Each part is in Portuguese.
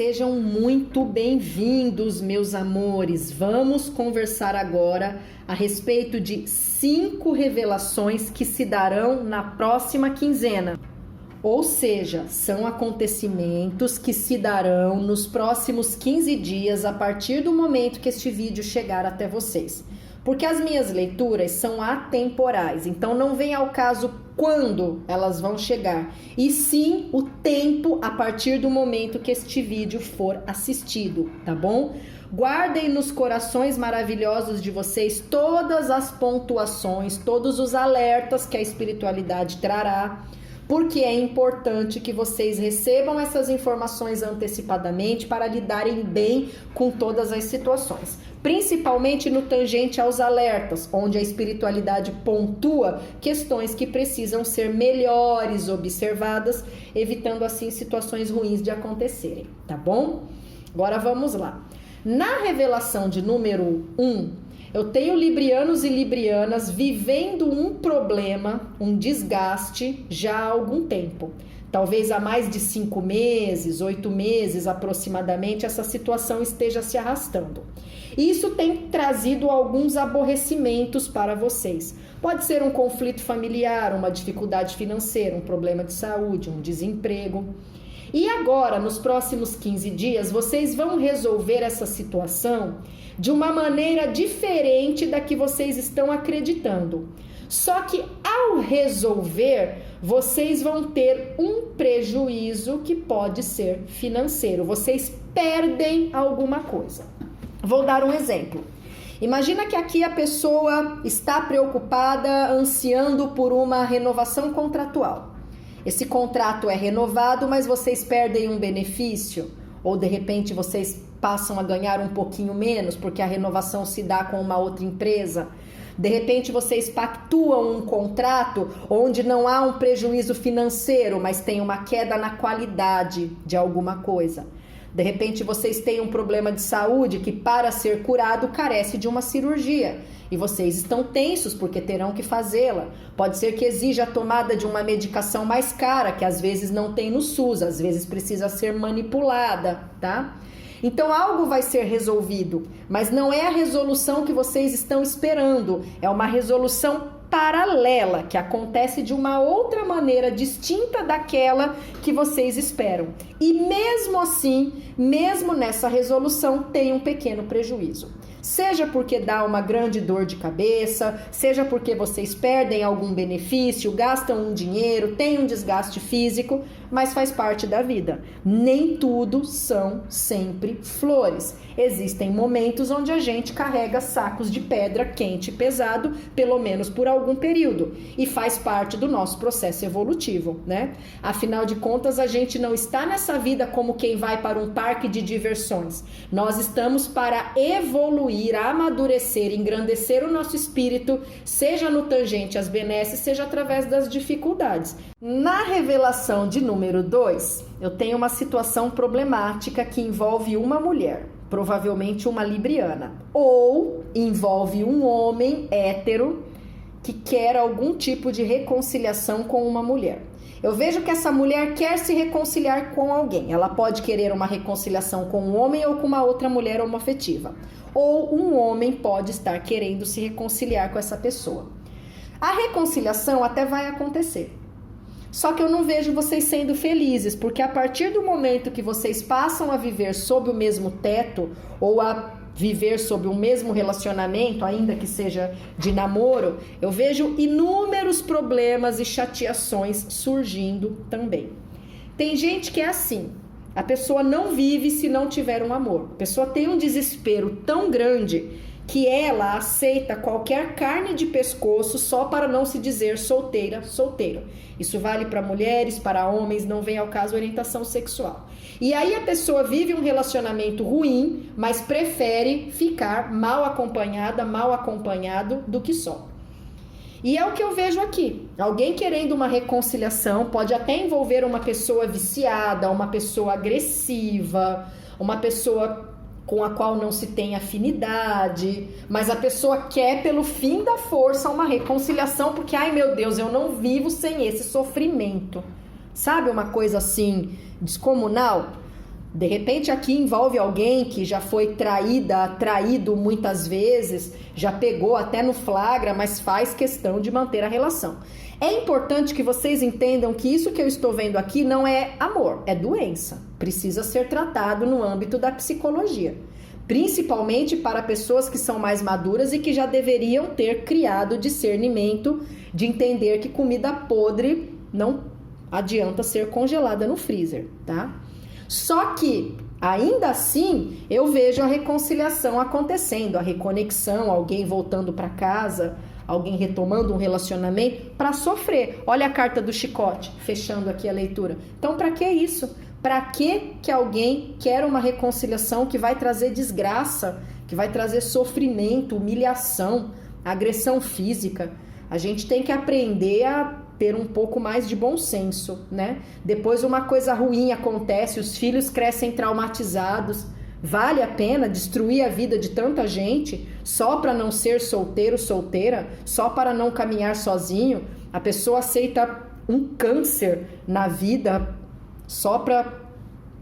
sejam muito bem-vindos, meus amores. Vamos conversar agora a respeito de 5 revelações que se darão na próxima quinzena. Ou seja, são acontecimentos que se darão nos próximos 15 dias a partir do momento que este vídeo chegar até vocês. Porque as minhas leituras são atemporais, então não vem ao caso quando elas vão chegar, e sim o tempo a partir do momento que este vídeo for assistido, tá bom? Guardem nos corações maravilhosos de vocês todas as pontuações, todos os alertas que a espiritualidade trará, porque é importante que vocês recebam essas informações antecipadamente para lidarem bem com todas as situações. Principalmente no tangente aos alertas, onde a espiritualidade pontua questões que precisam ser melhores observadas, evitando assim situações ruins de acontecerem, tá bom? Agora vamos lá. Na revelação de número 1, eu tenho librianos e librianas vivendo um problema, um desgaste já há algum tempo. Talvez há mais de 5 meses, 8 meses aproximadamente, essa situação esteja se arrastando. Isso tem trazido alguns aborrecimentos para vocês. Pode ser um conflito familiar, uma dificuldade financeira, um problema de saúde, um desemprego. E agora, nos próximos 15 dias, vocês vão resolver essa situação de uma maneira diferente da que vocês estão acreditando. Só que ao resolver, vocês vão ter um prejuízo que pode ser financeiro. Vocês perdem alguma coisa. Vou dar um exemplo. Imagina que aqui a pessoa está preocupada, ansiando por uma renovação contratual. Esse contrato é renovado, mas vocês perdem um benefício, ou de repente vocês passam a ganhar um pouquinho menos, porque a renovação se dá com uma outra empresa. De repente vocês pactuam um contrato onde não há um prejuízo financeiro, mas tem uma queda na qualidade de alguma coisa. De repente vocês têm um problema de saúde que, para ser curado, carece de uma cirurgia. E vocês estão tensos porque terão que fazê-la. Pode ser que exija a tomada de uma medicação mais cara, que às vezes não tem no SUS, às vezes precisa ser manipulada, tá? Então algo vai ser resolvido, mas não é a resolução que vocês estão esperando, é uma resolução paralela, que acontece de uma outra maneira distinta daquela que vocês esperam. E mesmo assim, mesmo nessa resolução, tem um pequeno prejuízo. Seja porque dá uma grande dor de cabeça, seja porque vocês perdem algum benefício, gastam um dinheiro, tem um desgaste físico, mas faz parte da vida. Nem tudo são sempre flores. Existem momentos onde a gente carrega sacos de pedra quente e pesado, pelo menos por algum período, e faz parte do nosso processo evolutivo, né? Afinal de contas, a gente não está nessa vida como quem vai para um parque de diversões. Nós estamos para evoluir, amadurecer, engrandecer o nosso espírito, seja no tangente às benesses, seja através das dificuldades. Na revelação de número 2, eu tenho uma situação problemática que envolve uma mulher, provavelmente uma libriana, ou envolve um homem hétero que quer algum tipo de reconciliação com uma mulher. Eu vejo que essa mulher quer se reconciliar com alguém. Ela pode querer uma reconciliação com um homem ou com uma outra mulher homoafetiva. Ou um homem pode estar querendo se reconciliar com essa pessoa. A reconciliação até vai acontecer. Só que eu não vejo vocês sendo felizes, porque a partir do momento que vocês passam a viver sob o mesmo teto, ou a viver sob o mesmo relacionamento, ainda que seja de namoro, eu vejo inúmeros problemas e chateações surgindo também. Tem gente que é assim, a pessoa não vive se não tiver um amor. A pessoa tem um desespero tão grande que ela aceita qualquer carne de pescoço só para não se dizer solteira, solteiro. Isso vale para mulheres, para homens, não vem ao caso orientação sexual. E aí a pessoa vive um relacionamento ruim, mas prefere ficar mal acompanhada, mal acompanhado do que só. E é o que eu vejo aqui. Alguém querendo uma reconciliação, pode até envolver uma pessoa viciada, uma pessoa agressiva, uma pessoa com a qual não se tem afinidade, mas a pessoa quer pelo fim da força uma reconciliação, porque, ai meu Deus, eu não vivo sem esse sofrimento. Sabe uma coisa assim, descomunal? De repente aqui envolve alguém que já foi traído muitas vezes, já pegou até no flagra, mas faz questão de manter a relação. É importante que vocês entendam que isso que eu estou vendo aqui não é amor, é doença. Precisa ser tratado no âmbito da psicologia. Principalmente para pessoas que são mais maduras e que já deveriam ter criado discernimento de entender que comida podre não adianta ser congelada no freezer, tá? Só que, ainda assim, eu vejo a reconciliação acontecendo, a reconexão, alguém voltando para casa, alguém retomando um relacionamento para sofrer. Olha a carta do chicote, fechando aqui a leitura. Então, para que isso? Para que alguém quer uma reconciliação que vai trazer desgraça, que vai trazer sofrimento, humilhação, agressão física? A gente tem que aprender a ter um pouco mais de bom senso, né? Depois uma coisa ruim acontece, os filhos crescem traumatizados. Vale a pena destruir a vida de tanta gente só para não ser solteiro, solteira, só para não caminhar sozinho? A pessoa aceita um câncer na vida só para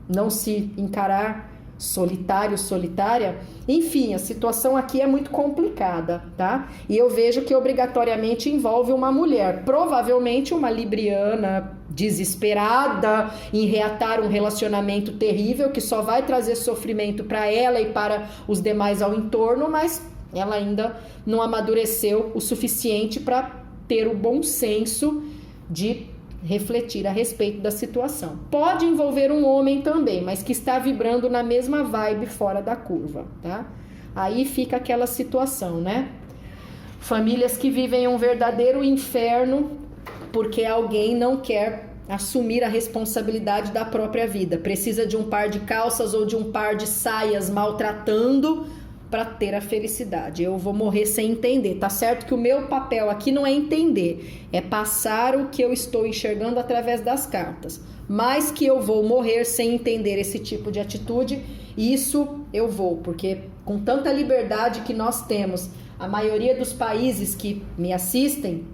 não se encarar solitário, solitária? Enfim, a situação aqui é muito complicada, tá? E eu vejo que obrigatoriamente envolve uma mulher, provavelmente uma libriana desesperada em reatar um relacionamento terrível que só vai trazer sofrimento para ela e para os demais ao entorno, mas ela ainda não amadureceu o suficiente para ter o bom senso de refletir a respeito da situação. Pode envolver um homem também, mas que está vibrando na mesma vibe fora da curva, tá? Aí fica aquela situação, né? Famílias que vivem um verdadeiro inferno porque alguém não quer assumir a responsabilidade da própria vida. Precisa de um par de calças ou de um par de saias maltratando para ter a felicidade. Eu vou morrer sem entender. Tá certo que o meu papel aqui não é entender, é passar o que eu estou enxergando através das cartas. Mas que eu vou morrer sem entender esse tipo de atitude, isso eu vou, porque com tanta liberdade que nós temos, a maioria dos países que me assistem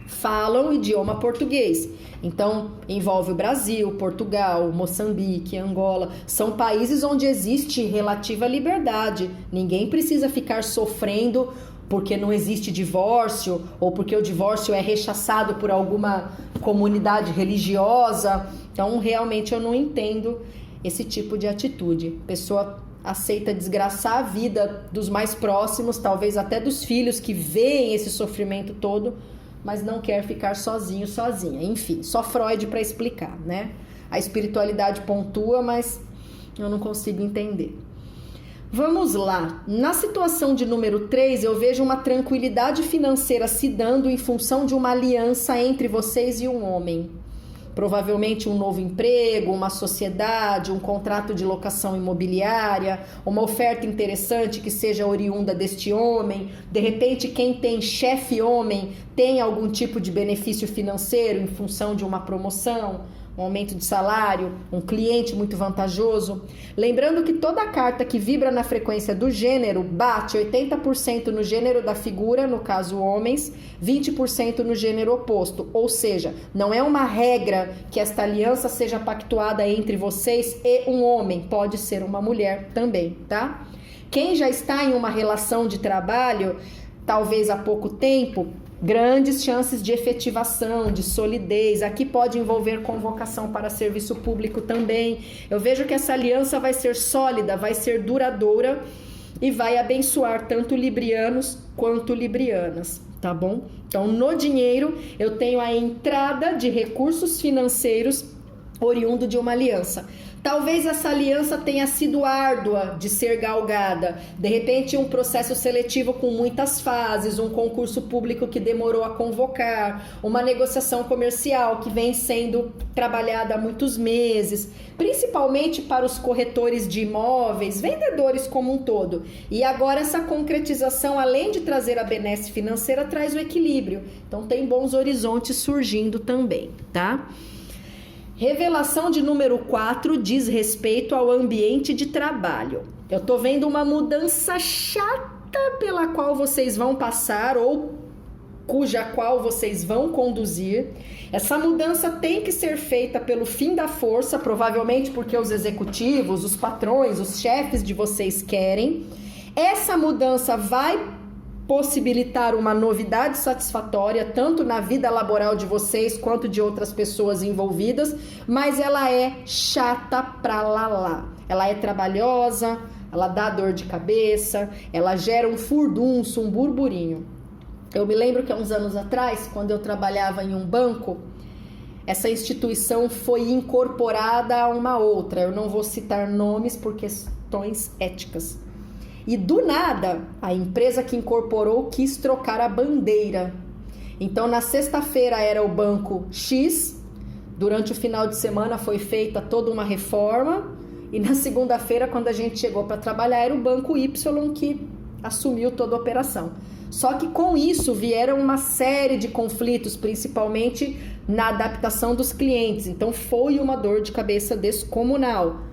falam idioma português. Então, envolve o Brasil, Portugal, Moçambique, Angola. São países onde existe relativa liberdade. Ninguém precisa ficar sofrendo porque não existe divórcio ou porque o divórcio é rechaçado por alguma comunidade religiosa. Então, realmente eu não entendo esse tipo de atitude. A pessoa aceita desgraçar a vida dos mais próximos, talvez até dos filhos que veem esse sofrimento todo, mas não quer ficar sozinho, sozinha. Enfim, só Freud para explicar, né? A espiritualidade pontua, mas eu não consigo entender. Vamos lá. Na situação de número 3, eu vejo uma tranquilidade financeira se dando em função de uma aliança entre vocês e um homem. Provavelmente um novo emprego, uma sociedade, um contrato de locação imobiliária, uma oferta interessante que seja oriunda deste homem. De repente, quem tem chefe homem tem algum tipo de benefício financeiro em função de uma promoção, um aumento de salário, um cliente muito vantajoso. Lembrando que toda carta que vibra na frequência do gênero bate 80% no gênero da figura, no caso homens, 20% no gênero oposto. Ou seja, não é uma regra que esta aliança seja pactuada entre vocês e um homem, pode ser uma mulher também, tá? Quem já está em uma relação de trabalho, talvez há pouco tempo, grandes chances de efetivação, de solidez. Aqui pode envolver convocação para serviço público também. Eu vejo que essa aliança vai ser sólida, vai ser duradoura e vai abençoar tanto librianos quanto librianas, tá bom? Então, no dinheiro, eu tenho a entrada de recursos financeiros oriundo de uma aliança. Talvez essa aliança tenha sido árdua de ser galgada. De repente, um processo seletivo com muitas fases, um concurso público que demorou a convocar, uma negociação comercial que vem sendo trabalhada há muitos meses, principalmente para os corretores de imóveis, vendedores como um todo. E agora essa concretização, além de trazer a benesse financeira, traz o equilíbrio. Então, tem bons horizontes surgindo também, tá? Revelação de número 4 diz respeito ao ambiente de trabalho. Eu tô vendo uma mudança chata pela qual vocês vão passar ou cuja qual vocês vão conduzir. Essa mudança tem que ser feita pelo fim da força, provavelmente porque os executivos, os patrões, os chefes de vocês querem. Essa mudança vai possibilitar uma novidade satisfatória, tanto na vida laboral de vocês quanto de outras pessoas envolvidas, mas ela é chata pra lá. Ela é trabalhosa, ela dá dor de cabeça, ela gera um furdunço, um burburinho. Eu me lembro que há uns anos atrás, quando eu trabalhava em um banco, essa instituição foi incorporada a uma outra. Eu não vou citar nomes por questões éticas. E do nada, a empresa que incorporou quis trocar a bandeira. Então, na sexta-feira era o banco X, durante o final de semana foi feita toda uma reforma, e na segunda-feira, quando a gente chegou para trabalhar, era o banco Y que assumiu toda a operação. Só que com isso vieram uma série de conflitos, principalmente na adaptação dos clientes. Então foi uma dor de cabeça descomunal.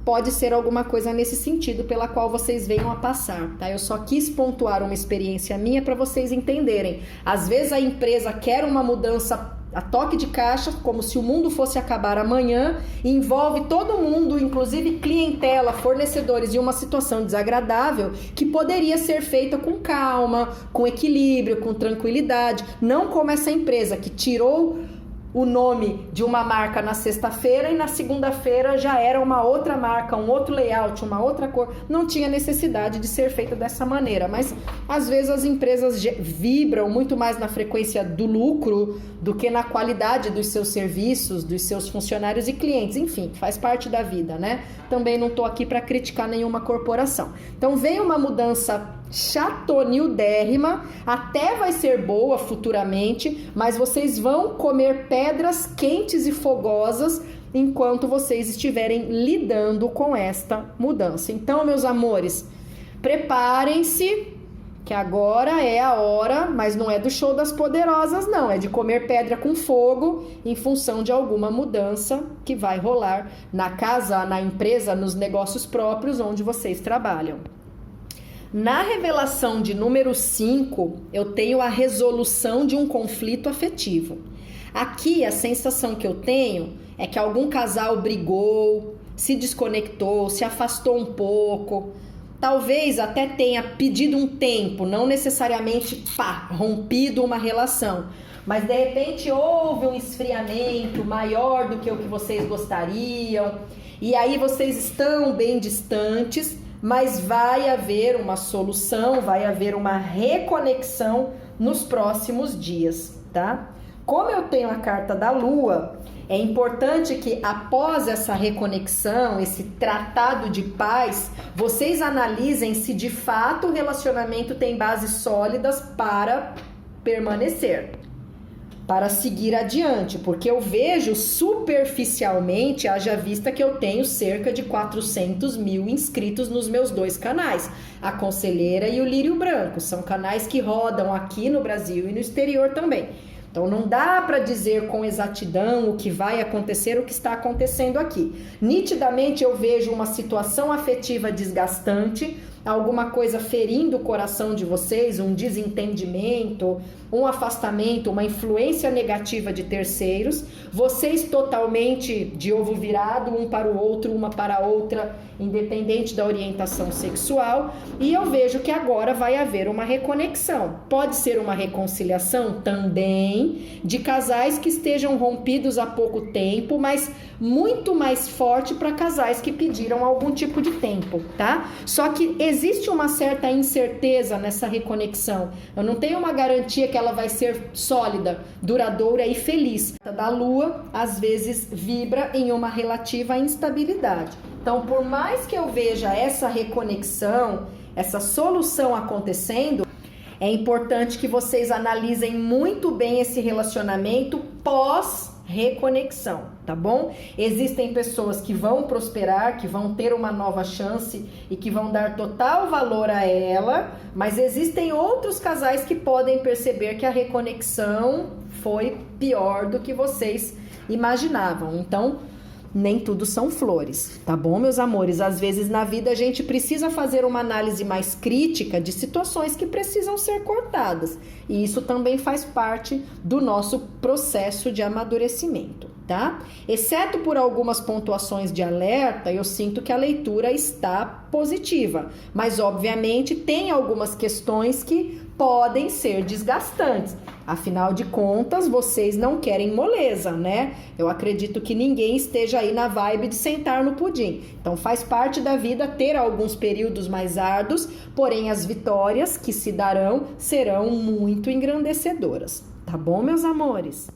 Pode ser alguma coisa nesse sentido pela qual vocês venham a passar, tá? Eu só quis pontuar uma experiência minha para vocês entenderem. Às vezes a empresa quer uma mudança a toque de caixa, como se o mundo fosse acabar amanhã, e envolve todo mundo, inclusive clientela, fornecedores, em uma situação desagradável que poderia ser feita com calma, com equilíbrio, com tranquilidade, não como essa empresa que tirou o nome de uma marca na sexta-feira e na segunda-feira já era uma outra marca, um outro layout, uma outra cor. Não tinha necessidade de ser feita dessa maneira, mas às vezes as empresas vibram muito mais na frequência do lucro do que na qualidade dos seus serviços, dos seus funcionários e clientes. Enfim, faz parte da vida, né? Também não estou aqui para criticar nenhuma corporação. Então veio uma mudança chatonildérrima, até vai ser boa futuramente, mas vocês vão comer pedras quentes e fogosas enquanto vocês estiverem lidando com esta mudança. Então, meus amores, preparem-se, que agora é a hora, mas não é do show das poderosas, não, é de comer pedra com fogo em função de alguma mudança que vai rolar na casa, na empresa, nos negócios próprios onde vocês trabalham. Na revelação de número 5, eu tenho a resolução de um conflito afetivo. Aqui, a sensação que eu tenho é que algum casal brigou, se desconectou, se afastou um pouco, talvez até tenha pedido um tempo, não necessariamente rompido uma relação, mas de repente houve um esfriamento maior do que o que vocês gostariam, e aí vocês estão bem distantes, mas vai haver uma solução, vai haver uma reconexão nos próximos dias, tá? Como eu tenho a carta da Lua, é importante que após essa reconexão, esse tratado de paz, vocês analisem se de fato o relacionamento tem bases sólidas para permanecer, para seguir adiante, porque eu vejo superficialmente, haja vista que eu tenho cerca de 400 mil inscritos nos meus 2 canais, a Conselheira e o Lírio Branco, são canais que rodam aqui no Brasil e no exterior também. Então não dá para dizer com exatidão o que vai acontecer, o que está acontecendo aqui. Nitidamente eu vejo uma situação afetiva desgastante, alguma coisa ferindo o coração de vocês, um desentendimento, um afastamento, uma influência negativa de terceiros, vocês totalmente de ovo virado, um para o outro, uma para a outra, independente da orientação sexual, e eu vejo que agora vai haver uma reconexão. Pode ser uma reconciliação também de casais que estejam rompidos há pouco tempo, mas muito mais forte para casais que pediram algum tipo de tempo, tá? Só que existe uma certa incerteza nessa reconexão. Eu não tenho uma garantia que ela vai ser sólida, duradoura e feliz. A da Lua, às vezes, vibra em uma relativa instabilidade. Então, por mais que eu veja essa reconexão, essa solução acontecendo, é importante que vocês analisem muito bem esse relacionamento pós-reconexão, tá bom? Existem pessoas que vão prosperar, que vão ter uma nova chance e que vão dar total valor a ela, mas existem outros casais que podem perceber que a reconexão foi pior do que vocês imaginavam. Então, nem tudo são flores, tá bom, meus amores? Às vezes na vida a gente precisa fazer uma análise mais crítica de situações que precisam ser cortadas. E isso também faz parte do nosso processo de amadurecimento, tá? Exceto por algumas pontuações de alerta, eu sinto que a leitura está positiva. Mas, obviamente, tem algumas questões que podem ser desgastantes. Afinal de contas, vocês não querem moleza, né? Eu acredito que ninguém esteja aí na vibe de sentar no pudim. Então, faz parte da vida ter alguns períodos mais árduos, porém as vitórias que se darão serão muito engrandecedoras. Tá bom, meus amores?